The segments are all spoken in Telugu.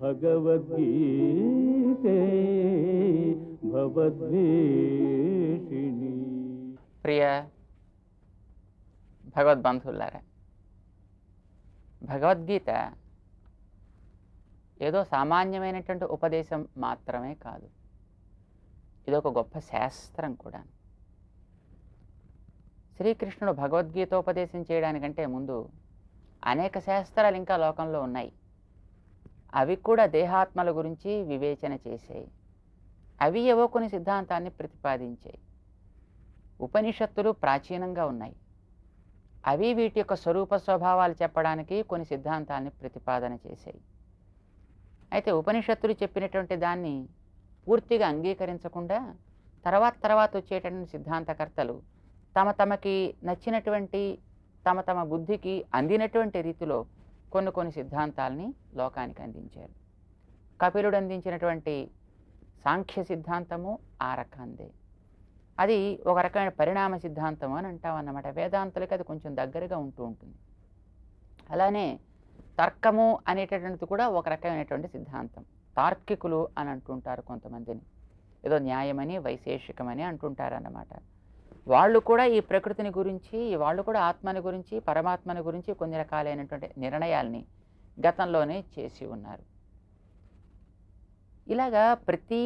భగవద్గీతే భవద్వేషిణి. ప్రియ భగవద్బంధువులారా, భగవద్గీత ఏదో సామాన్యమైనటువంటి ఉపదేశం మాత్రమే కాదు, ఇదొక గొప్ప శాస్త్రం కూడా. శ్రీకృష్ణుడు భగవద్గీతోపదేశం చేయడానికంటే ముందు అనేక శాస్త్రాలు ఇంకా లోకంలో ఉన్నాయి. అవి కూడా దేహాత్మల గురించి వివేచన చేసాయి. అవి ఏవో కొన్ని సిద్ధాంతాన్ని ప్రతిపాదించాయి. ఉపనిషత్తులు ప్రాచీనంగా ఉన్నాయి. అవి వీటి యొక్క స్వరూప స్వభావాలు చెప్పడానికి కొన్ని సిద్ధాంతాన్ని ప్రతిపాదన చేశాయి. అయితే ఉపనిషత్తులు చెప్పినటువంటి దాన్ని పూర్తిగా అంగీకరించకుండా తర్వాత వచ్చేటటువంటి సిద్ధాంతకర్తలు తమకి నచ్చినటువంటి తమ బుద్ధికి అందినటువంటి రీతిలో కొన్ని సిద్ధాంతాలని లోకానికి అందించారు. కపిలుడు అందించినటువంటి సాంఖ్య సిద్ధాంతము ఆ రకందే. అది ఒక రకమైన పరిణామ సిద్ధాంతం అని అంటాం అన్నమాట. వేదాంతులకి అది కొంచెం దగ్గరగా ఉంటుంది. అలానే తర్కము అనేటటువంటిది కూడా ఒక రకమైనటువంటి సిద్ధాంతం. తార్కికులు అని అంటుంటారు కొంతమందిని, ఏదో న్యాయమని వైశేషికమని అంటుంటారన్నమాట. వాళ్ళు కూడా ఈ ప్రకృతిని గురించి, వాళ్ళు కూడా ఆత్మని గురించి, పరమాత్మని గురించి కొన్ని రకాలైనటువంటి నిర్ణయాల్ని గతంలోనే చేసి ఉన్నారు. ఇలాగా ప్రతి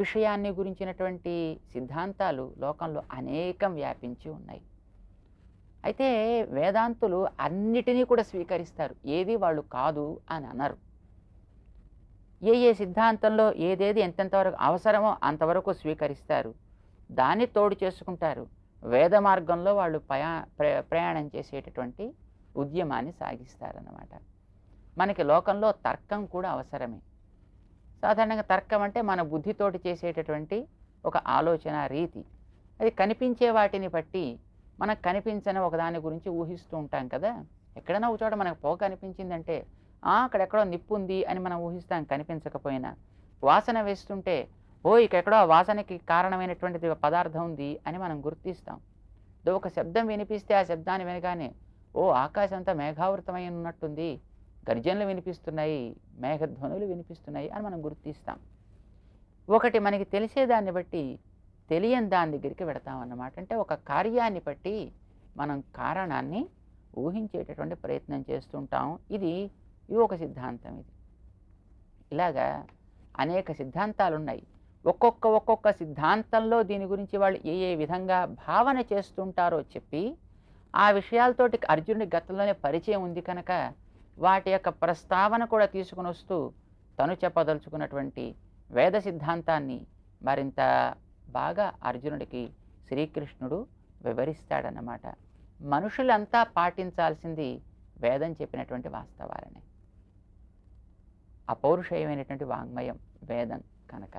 విషయాన్ని గురించినటువంటి సిద్ధాంతాలు లోకంలో అనేకం వ్యాపించి ఉన్నాయి. అయితే వేదాంతులు అన్నిటినీ కూడా స్వీకరిస్తారు, ఏది వాళ్ళు కాదు అని అనరు. ఏ సిద్ధాంతంలో ఏదేది ఎంతెంతవరకు అవసరమో అంతవరకు స్వీకరిస్తారు, దాన్ని తోడు చేసుకుంటారు. వేద మార్గంలో వాళ్ళు ప్రయాణం చేసేటటువంటి ఉద్యమాన్ని సాగిస్తారన్నమాట. మనకి లోకంలో తర్కం కూడా అవసరమే. సాధారణంగా తర్కం అంటే మన బుద్ధితోటి చేసేటటువంటి ఒక ఆలోచన రీతి. అది కనిపించే వాటిని బట్టి మనకు కనిపించని ఒకదాని గురించి ఊహిస్తూ ఉంటాం కదా. ఎక్కడైనా ఒక చోట మనకు పొగ కనిపించిందంటే అక్కడెక్కడో నిప్పు ఉంది అని మనం ఊహిస్తాం, కనిపించకపోయినా. వాసన వేస్తుంటే ఇక్కడెక్కడో ఆ వాసనకి కారణమైనటువంటిది పదార్థం ఉంది అని మనం గుర్తిస్తాం. ఒక శబ్దం వినిపిస్తే ఆ శబ్దాన్ని వినగానే ఆకాశం అంతా మేఘావృతమై ఉన్నట్టుంది, గర్జనలు వినిపిస్తున్నాయి, మేఘధ్వనులు వినిపిస్తున్నాయి అని మనం గుర్తిస్తాం. ఒకటి మనకి తెలిసేదాన్ని బట్టి తెలియని దాని దగ్గరికి పెడతాం అన్నమాట. అంటే ఒక కార్యాన్ని బట్టి మనం కారణాన్ని ఊహించేటటువంటి ప్రయత్నం చేస్తుంటాం. ఇది ఒక సిద్ధాంతం. ఇలాగా అనేక సిద్ధాంతాలు ఉన్నాయి. ఒక్కొక్క సిద్ధాంతంలో దీని గురించి వాళ్ళు ఏ విధంగా భావన చేస్తుంటారో చెప్పి, ఆ విషయాలతోటి అర్జునుడి గతంలోనే పరిచయం ఉంది కనుక వాటి యొక్క ప్రస్తావన కూడా తీసుకుని వస్తూ తను చెప్పదలుచుకున్నటువంటి వేద సిద్ధాంతాన్ని మరింత బాగా అర్జునుడికి శ్రీకృష్ణుడు వివరిస్తాడన్నమాట. మనుషులంతా పాటించాల్సింది వేదం చెప్పినటువంటి వాస్తవాలనే. అపౌరుషేయమైనటువంటి వాంగ్మయం వేదం కనుక.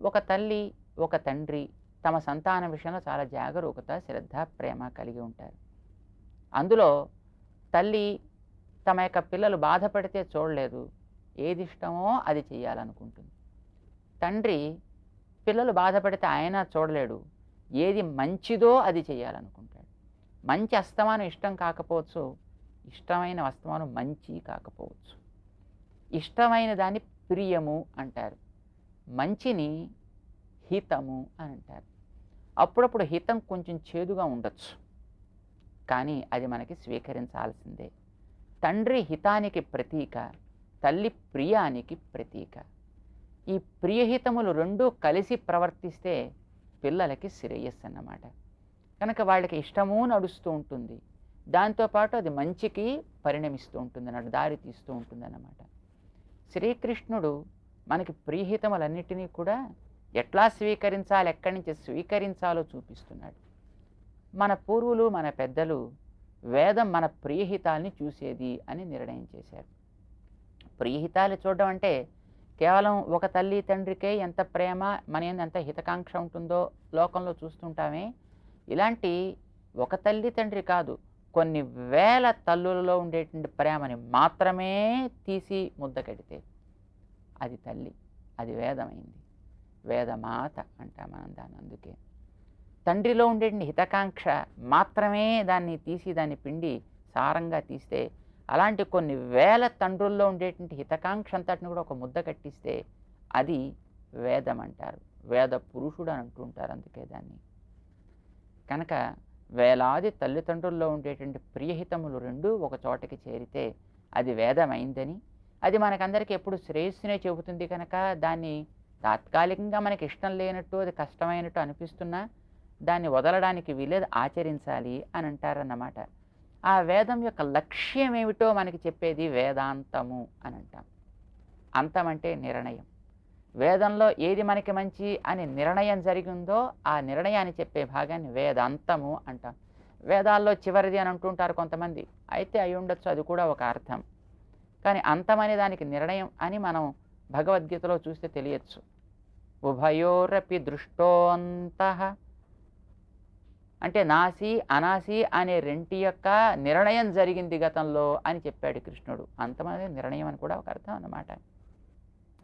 ఒక తల్లి ఒక తండ్రి తమ సంతానం విషయంలో చాలా జాగరూకత, శ్రద్ధ, ప్రేమ కలిగి ఉంటారు. అందులో తల్లి తమ యొక్క పిల్లలు బాధపడితే చూడలేదు, ఏది ఇష్టమో అది చేయాలనుకుంటుంది. తండ్రి పిల్లలు బాధపడితే ఆయన చూడలేడు, ఏది మంచిదో అది చేయాలనుకుంటాడు. మంచి అస్తమానం ఇష్టం కాకపోవచ్చు, ఇష్టమైన అస్తమానం మంచి కాకపోవచ్చు. ఇష్టమైన దాన్ని ప్రియము అంటారు, మంచిని హితము అని అంటారు. అప్పుడప్పుడు హితం కొంచెం చేదుగా ఉండొచ్చు, కానీ అది మనకి స్వీకరించాల్సిందే. తండ్రి హితానికి ప్రతీక, తల్లి ప్రియానికి ప్రతీక. ఈ ప్రియహితములు రెండూ కలిసి ప్రవర్తిస్తే పిల్లలకి శ్రేయస్సు అన్నమాట. కనుక వాళ్ళకి ఇష్టము నడుస్తూ ఉంటుంది, దాంతోపాటు అది మంచికి పరిణమిస్తూ ఉంటుంది అన్నట్టు, దారి తీస్తూ ఉంటుంది అన్నమాట. శ్రీకృష్ణుడు మనకి ప్రియహితములన్నిటినీ కూడా ఎట్లా స్వీకరించాలి, ఎక్కడి నుంచి స్వీకరించాలో చూపిస్తున్నాడు. మన పూర్వులు మన పెద్దలు వేదం మన ప్రియహితాల్ని చూసేది అని నిర్ణయం చేశారు. ప్రియహితాలు చూడడం అంటే కేవలం ఒక తల్లి తండ్రికే ఎంత ప్రేమ, మన ఎంత హితకాంక్ష ఉంటుందో లోకంలో చూస్తుంటామే. ఇలాంటి ఒక తల్లి తండ్రి కాదు, కొన్ని వేల తల్లులలో ఉండేటువంటి ప్రేమని మాత్రమే తీసి ముద్ద కడితే అది తల్లి, అది వేదమైంది. వేదమాత అంటాం మనం దాన్ని. అందుకే తండ్రిలో ఉండే హితకాంక్ష మాత్రమే దాన్ని తీసి దాన్ని పిండి సారంగా తీస్తే అలాంటి కొన్ని వేల తండ్రుల్లో ఉండేటువంటి హితకాంక్ష అంతటిని కూడా ఒక ముద్ద కట్టిస్తే అది వేదం అంటారు. వేద పురుషుడు అని అంటూ ఉంటారు అందుకే దాన్ని. కనుక వేలాది తల్లిదండ్రుల్లో ఉండేటువంటి ప్రియహితములు రెండూ ఒక చోటకి చేరితే అది వేదమైందని, అది మనకందరికీ ఎప్పుడు శ్రేయస్సునే చెబుతుంది కనుక దాన్ని తాత్కాలికంగా మనకి ఇష్టం లేనట్టు, అది కష్టమైనట్టు అనిపిస్తున్నా దాన్ని వదలడానికి వీలేదు, ఆచరించాలి అని అంటారన్నమాట. ఆ వేదం యొక్క లక్ష్యం ఏమిటో మనకి చెప్పేది వేదాంతము అని అంటాం. అంతం అంటే నిర్ణయం. వేదంలో ఏది మనకి మంచి అని నిర్ణయం జరిగిందో ఆ నిర్ణయాన్ని చెప్పే భాగాన్ని వేదాంతము అంటాం. వేదాల్లో చివరిది అని అంటుంటారు కొంతమంది, అయితే అయి ఉండొచ్చు, అది కూడా ఒక అర్థం. కానీ అంతం అనే దానికి నిర్ణయం అని మనం భగవద్గీతలో చూస్తే తెలియచ్చు. ఉభయోరపి దృష్టోంతః అంటే నాసి అనాసి అనే రెంటి యొక్క నిర్ణయం జరిగింది గతంలో అని చెప్పాడు కృష్ణుడు. అంతం అనేది నిర్ణయం అని కూడా ఒక అర్థం అన్నమాట.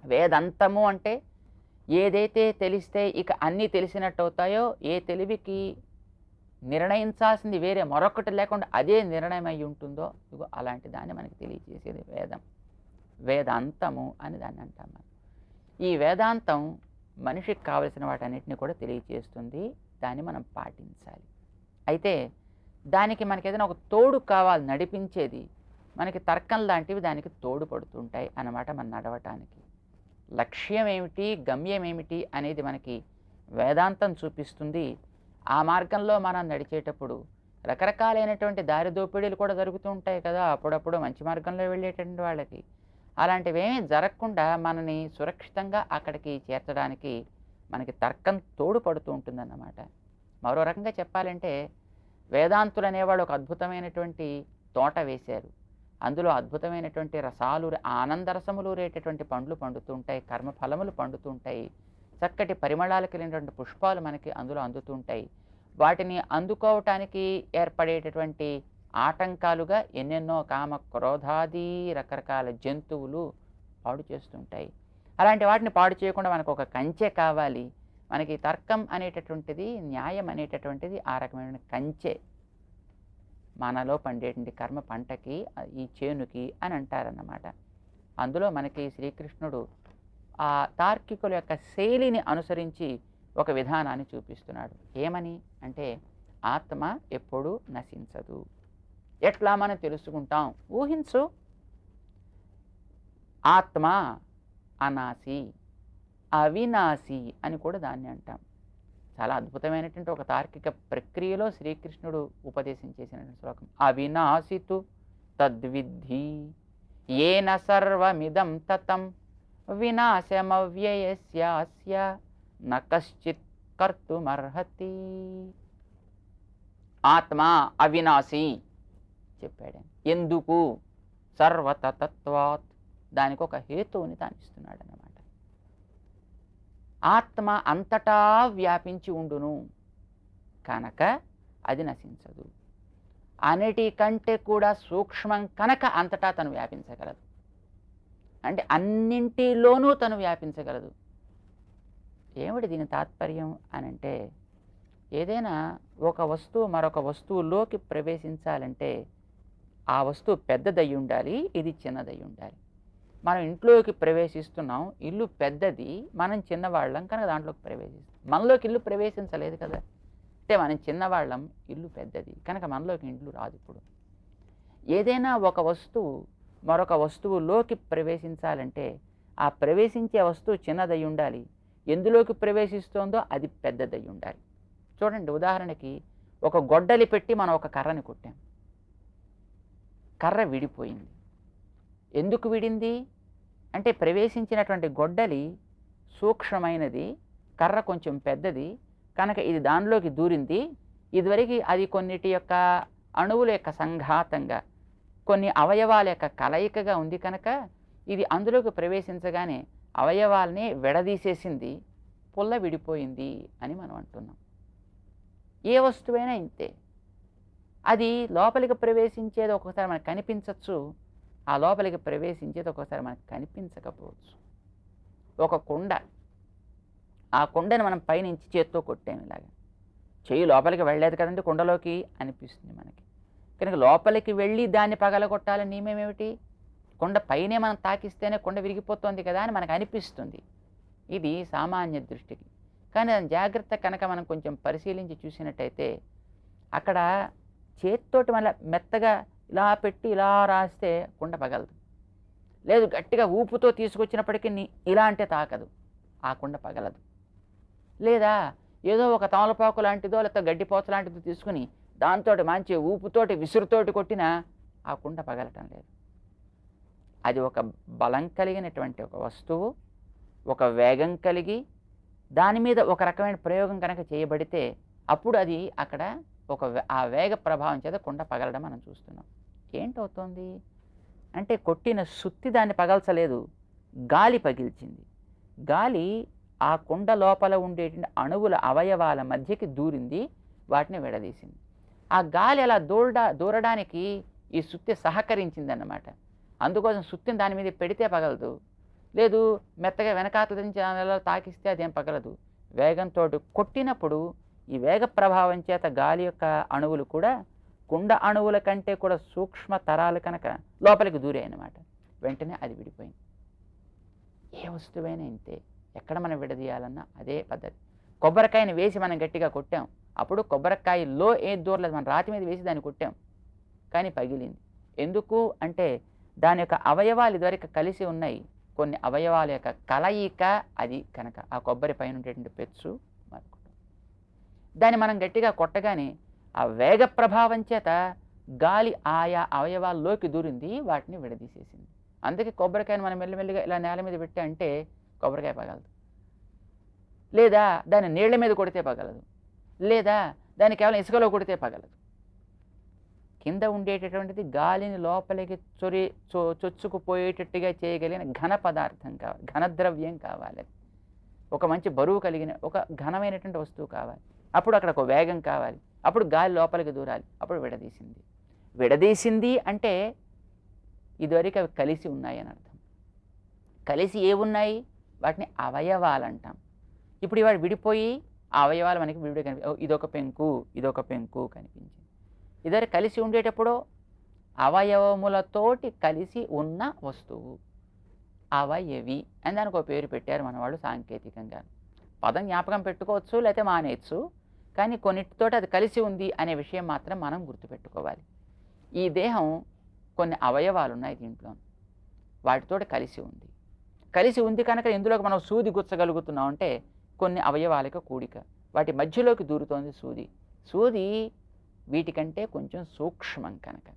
వేదంతము అంటే ఏదైతే తెలిస్తే ఇక అన్నీ తెలిసినట్టు అవుతాయో, ఏ తెలివికి నిర్ణయించాల్సింది వేరే మరొకటి లేకుండా అదే నిర్ణయం అయి ఉంటుందో, ఇగో అలాంటి దాన్ని మనకి తెలియజేసేది వేదం. వేదాంతము అని దాన్ని అంటాం మనం. ఈ వేదాంతం మనిషికి కావలసిన వాటన్నిటిని కూడా తెలియజేస్తుంది. దాన్ని మనం పాటించాలి. అయితే దానికి మనకి ఏదైనా ఒక తోడు కావాలి, నడిపించేది. మనకి తర్కం లాంటివి దానికి తోడు పడుతుంటాయి అన్నమాట మన నడవటానికి. లక్ష్యం ఏమిటి, గమ్యం ఏమిటి అనేది మనకి వేదాంతం చూపిస్తుంది. ఆ మార్గంలో మనం నడిచేటప్పుడు రకరకాలైనటువంటి దారి దోపిడీలు కూడా జరుగుతూ ఉంటాయి కదా అప్పుడప్పుడు మంచి మార్గంలో వెళ్ళేటటువంటి వాళ్ళకి. అలాంటివేమీ జరగకుండా మనని సురక్షితంగా అక్కడికి చేర్చడానికి మనకి తర్కం తోడు పడుతూ ఉంటుందన్నమాట. మరో రకంగా చెప్పాలంటే వేదాంతులు అనేవాళ్ళు ఒక అద్భుతమైనటువంటి తోట వేశారు. అందులో అద్భుతమైనటువంటి రసాలు, ఆనందరసములు రేటటువంటి పండ్లు పండుతూ ఉంటాయి, కర్మఫలములు పండుతూ ఉంటాయి, చక్కటి పరిమళాలు కలిగినటువంటి పుష్పాలు మనకి అందులో అందుతూ ఉంటాయి. వాటిని అందుకోవటానికి ఏర్పడేటటువంటి ఆటంకాలుగా ఎన్నెన్నో కామ క్రోధాది రకరకాల జంతువులు పాడు చేస్తుంటాయి. అలాంటి వాటిని పాడు చేయకుండా మనకు ఒక కంచె కావాలి. మనకి తర్కం అనేటటువంటిది, న్యాయం అనేటటువంటిది ఆ రకమైన కంచె మనలో పండేటువంటి కర్మ పంటకి, ఈ చేనుకి అని అంటారన్నమాట. అందులో మనకి శ్రీకృష్ణుడు ఆ తార్కికుల యొక్క శైలిని అనుసరించి ఒక విధానాన్ని చూపిస్తున్నాడు. ఏమని అంటే ఆత్మ ఎప్పుడూ నశించదు. ఎట్లా మనం తెలుసుకుంటాం? ఊహించు. ఆత్మ అనాసి, అవినాశి అని కూడా దాన్ని అంటాం. చాలా అద్భుతమైనటువంటి ఒక తార్కిక ప్రక్రియలో శ్రీకృష్ణుడు ఉపదేశం చేసినటువంటి శ్లోకం. అవినాశితు తద్విద్ధి ఏన సర్వమిదం తతం వినాశమవ్యయస్యాస్య న కశ్చిత్ కర్తుమర్హతి. ఆత్మ అవినాశి చెప్పాడు. ఎందుకు? సర్వతత్వాత్, దానికి ఒక హేతువుని తానిస్తున్నాడు అన్నమాట. ఆత్మ అంతటా వ్యాపించి ఉండును కనుక అది నశించదు. అన్నిటికంటే కూడా సూక్ష్మం కనుక అంతటా తను వ్యాపించగలదు. అంటే అన్నింటిలోనూ తను వ్యాపించగలదు. ఏమిటి దీని తాత్పర్యం అని అంటే, ఏదైనా ఒక వస్తువు మరొక వస్తువులోకి ప్రవేశించాలంటే ఆ వస్తువు పెద్దదై ఉండాలి, ఇది చిన్నదై ఉండాలి. మనం ఇంట్లోకి ప్రవేశిస్తున్నాం, ఇల్లు పెద్దది, మనం చిన్నవాళ్ళం కనుక దాంట్లోకి ప్రవేశిస్తాం. మనలోకి ఇల్లు ప్రవేశించలేదు కదా, అంటే మనం చిన్నవాళ్ళం, ఇల్లు పెద్దది కనుక మనలోకి ఇల్లు రాదు. ఇప్పుడు ఏదైనా ఒక వస్తువు మరొక వస్తువులోకి ప్రవేశించాలంటే ఆ ప్రవేశించే వస్తువు చిన్నదై ఉండాలి, ఎందులోకి ప్రవేశిస్తోందో అది పెద్దదై ఉండాలి. చూడండి, ఉదాహరణకి ఒక గొడ్డలి పెట్టి మనం ఒక కర్రని కొట్టాం, కర్ర విడిపోయింది. ఎందుకు విడింది అంటే ప్రవేశించినటువంటి గొడ్డలి సూక్ష్మమైనది, కర్ర కొంచెం పెద్దది కనుక ఇది దానిలోకి దూరింది. ఇదివరకు అది కొన్నిటి యొక్క అణువుల యొక్క సంఘాతంగా, కొన్ని అవయవాల యొక్క కలయికగా ఉంది కనుక ఇది అందులోకి ప్రవేశించగానే అవయవాల్ని విడదీసేసింది, పుల్ల విడిపోయింది అని మనం అంటున్నాం. ఏ వస్తువైనా ఇంతే. అది లోపలికి ప్రవేశించేది ఒక్కొక్కసారి మనకు కనిపించవచ్చు, ఆ లోపలికి ప్రవేశించేది ఒక్కొక్కసారి మనకు కనిపించకపోవచ్చు. ఒక కుండ, ఆ కుండని మనం పైనుంచి చేత్తో కొట్టాము, ఇలాగా చెయ్యి లోపలికి వెళ్ళలేదు కదండి కుండలోకి అనిపిస్తుంది మనకి. కనుక లోపలికి వెళ్ళి దాన్ని పగలగొట్టాలని నియమేమిటి? కొండ పైనే మనం తాకిస్తేనే కొండ విరిగిపోతుంది కదా అని మనకు అనిపిస్తుంది. ఇది సామాన్య దృష్టికి. కానీ దాని జాగ్రత్త కనుక మనం కొంచెం పరిశీలించి చూసినట్టయితే అక్కడ చేత్తోటి మళ్ళీ మెత్తగా ఇలా పెట్టి ఇలా రాస్తే కుండ పగలదు. లేదు గట్టిగా ఊపుతో తీసుకొచ్చినప్పటికీ ఇలా అంటే తాకదు, ఆ కుండ పగలదు. లేదా ఏదో ఒక తమలపాకు లాంటిదో లేకపోతే గడ్డిపోత లాంటిదో తీసుకుని దాంతో మంచి ఊపుతోటి విసురుతోటి కొట్టినా ఆ కుండ పగలటం లేదు. అది ఒక బలం కలిగినటువంటి ఒక వస్తువు, ఒక వేగం కలిగి దాని మీద ఒక రకమైన ప్రయోగం కనుక చేయబడితే అప్పుడు అది అక్కడ ఆ వేగ ప్రభావం చేత కుండ పగలడం మనం చూస్తున్నాం. ఏంటవుతోంది అంటే కొట్టిన సుత్తి దాన్ని పగల్చలేదు, గాలి పగిల్చింది. గాలి ఆ కుండ లోపల ఉండేటువంటి అణువుల అవయవాల మధ్యకి దూరింది, వాటిని విడదీసింది. ఆ గాలి అలా దూరడానికి ఈ సుత్తి సహకరించిందన్నమాట. అందుకోసం సుత్తిని దాని మీద పెడితే పగలదు, లేదు మెత్తగా వెనకాతల నుంచి దానిలో తాకిస్తే అదేం పగలదు. వేగంతో కొట్టినప్పుడు ఈ వేగ ప్రభావం చేత గాలి యొక్క అణువులు కూడా కుండ అణువుల కంటే కూడా సూక్ష్మ తరాలు కనుక లోపలికి దూరాయి అన్నమాట. వెంటనే అది విడిపోయింది. ఏ వస్తువైనా ఇంతే, ఎక్కడ మనం విడదీయాలన్నా అదే పద్ధతి. కొబ్బరికాయని వేసి మనం గట్టిగా కొట్టాం, అప్పుడు కొబ్బరికాయలో ఏది దూరలేదు, మనం రాతి మీద వేసి దాన్ని కొట్టాం కానీ పగిలింది. ఎందుకు అంటే దాని యొక్క అవయవాలు ఇదివరకు కలిసి ఉన్నాయి, కొన్ని అవయవాల యొక్క కలయిక అది కనుక ఆ కొబ్బరి పైన ఉండేటువంటి పెచ్చు మరొకటి. దాన్ని మనం గట్టిగా కొట్టగానే ఆ వేగ ప్రభావం చేత గాలి ఆయా అవయవాల్లోకి దూరింది, వాటిని విడదీసేసింది. అందుకే కొబ్బరికాయను మనం మెల్లిమెల్లిగా ఇలా నేల మీద పెట్టా అంటే కొబ్బరికాయ పగలదు, లేదా దాన్ని నీళ్ల మీద కొడితే పగలదు, లేదా దాన్ని కేవలం ఇసుకలో కొడితే పగలదు. కింద ఉండేటటువంటిది గాలిని లోపలికి చొచ్చుకుపోయేటట్టుగా చేయగలిగిన ఘన పదార్థం కావాలి, ఘనద్రవ్యం కావాలి, ఒక మంచి బరువు కలిగిన ఒక ఘనమైనటువంటి వస్తువు కావాలి. అప్పుడు అక్కడ ఒక వేగం కావాలి, అప్పుడు గాలి లోపలికి దూరాలి, అప్పుడు విడదీసింది. విడదీసింది అంటే ఇదివరకు అవి కలిసి ఉన్నాయి అని అర్థం. కలిసి ఏమున్నాయి? వాటిని అవయవాలు అంటాం. ఇప్పుడు ఇవాళ విడిపోయి ఆ అవయవాలు మనకి విడిగా కనిపి ఇదొక పెంకు ఇదొక పెంకు కనిపించింది. ఇద్దరు కలిసి ఉండేటప్పుడు అవయవములతోటి కలిసి ఉన్న వస్తువు అవయవి అని దానికి ఒక పేరు పెట్టారు మన వాళ్ళు సాంకేతికంగా. పదం జ్ఞాపకం పెట్టుకోవచ్చు లేకపోతే మానేయచ్చు, కానీ కొన్నిటితోటి అది కలిసి ఉంది అనే విషయం మాత్రం మనం గుర్తుపెట్టుకోవాలి. ఈ దేహం కొన్ని అవయవాలు ఉన్నాయి దీంట్లో, వాటితోటి కలిసి ఉంది. కలిసి ఉంది కనుక ఇందులోకి మనం సూది గుచ్చగలుగుతున్నాం అంటే కొన్ని అవయవాలకు కూడిక, వాటి మధ్యలోకి దూరుతోంది సూది. సూది వీటికంటే కొంచెం సూక్ష్మం కనుక.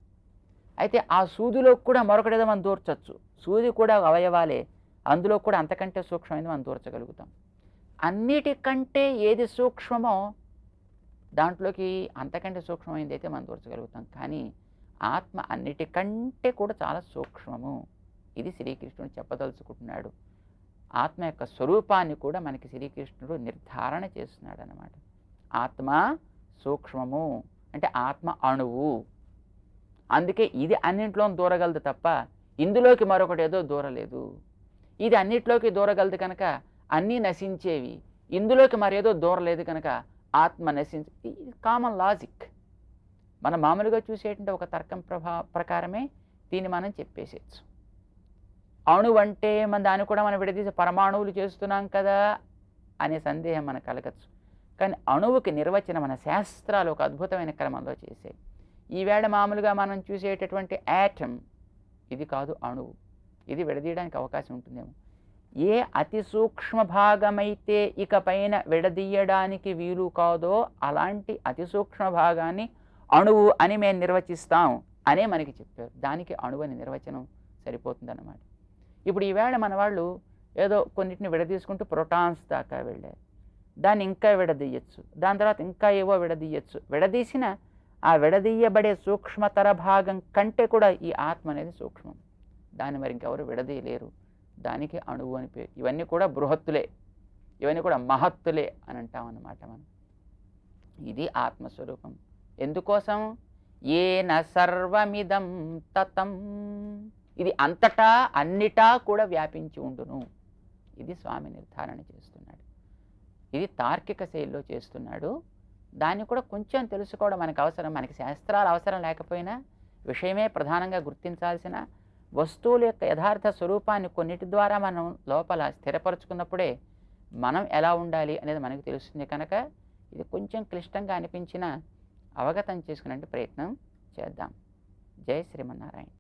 అయితే ఆ సూదిలో కూడా మరొకటేదో మనం దూర్చవచ్చు. సూది కూడా అవయవాలే, అందులో కూడా అంతకంటే సూక్ష్మమైనది మనం దూర్చగలుగుతాం. అన్నిటికంటే ఏది సూక్ష్మమో దాంట్లోకి అంతకంటే సూక్ష్మమైనది అయితే మనం దూర్చగలుగుతాం. కానీ ఆత్మ అన్నిటికంటే కూడా చాలా సూక్ష్మము. ఇది శ్రీకృష్ణుడు చెప్పదలుచుకుంటున్నాడు. ఆత్మ యొక్క స్వరూపాన్ని కూడా మనకి శ్రీకృష్ణుడు నిర్ధారణ చేస్తున్నాడు అన్నమాట. ఆత్మ సూక్ష్మము అంటే ఆత్మ అణువు. అందుకే ఇది అన్నింటిలో దూరగలదు తప్ప ఇందులోకి మరొకటి ఏదో దూరలేదు. ఇది అన్నింటిలోకి దూరగలదు కనుక అన్నీ నశించేవి, ఇందులోకి మరేదో దూరలేదు కనుక ఆత్మ నశించి. కామన్ లాజిక్, మనం మామూలుగా చూసేటువంటి ఒక తర్కం ప్రకారమే దీన్ని మనం చెప్పేసేయచ్చు. అణువు అంటే దాన్ని కూడా మనం విడదీసి పరమాణువులు చేస్తున్నాం కదా అనే సందేహం మనకు కలగచ్చు. కానీ అణువుకి నిర్వచనం మన శాస్త్రాలు ఒక అద్భుతమైన క్రమంలో చేసాయి. ఈవేళ మామూలుగా మనం చూసేటటువంటి యాటమ్ ఇది కాదు అణువు. ఇది విడదీయడానికి అవకాశం ఉంటుందేమో. ఏ అతి సూక్ష్మ భాగమైతే ఇక పైన విడదీయడానికి వీలు కాదో అలాంటి అతి సూక్ష్మ భాగాన్ని అణువు అని మేము నిర్వచిస్తాం అనే మనకి చెప్పారు. దానికి అణువు అని నిర్వచనం సరిపోతుందన్నమాట. ఇప్పుడు ఈవేళ మన వాళ్ళు ఏదో కొన్నిటిని విడదీసుకుంటూ ప్రోటాన్స్ దాకా వెళ్ళారు. దాన్ని ఇంకా విడదీయచ్చు, దాని తర్వాత ఇంకా ఏవో విడదీయచ్చు. విడదీసిన ఆ విడదీయబడే సూక్ష్మతర భాగం కంటే కూడా ఈ ఆత్మ అనేది సూక్ష్మం. దాన్ని మరి ఇంకెవరు విడదీయలేరు. దానికి అణువు అని పేరు. ఇవన్నీ కూడా బృహత్తులే, ఇవన్నీ కూడా మహత్తులే అని అంటాం అన్నమాట మనం. ఇది ఆత్మస్వరూపం. ఎందుకోసం? ఏన సర్వమిదం తతం, ఇది అంతటా అన్నిటా కూడా వ్యాపించి ఉండును. ఇది స్వామి నిర్ధారణ చేస్తున్నాడు. ఇది తార్కిక శైలిలో చేస్తున్నాడు. దాన్ని కూడా కొంచెం తెలుసుకోవడం మనకు అవసరం. మనకి శాస్త్రాలు అవసరం లేకపోయినా విషయమే ప్రధానంగా గుర్తించాల్సిన వస్తువుల యొక్క యథార్థ స్వరూపాన్ని కొన్నిటి ద్వారా మనం లోపల స్థిరపరచుకున్నప్పుడే మనం ఎలా ఉండాలి అనేది మనకు తెలుస్తుంది. కనుక ఇది కొంచెం క్లిష్టంగా అనిపించిన అవగతం చేసుకునే ప్రయత్నం చేద్దాం. జై శ్రీమన్నారాయణ.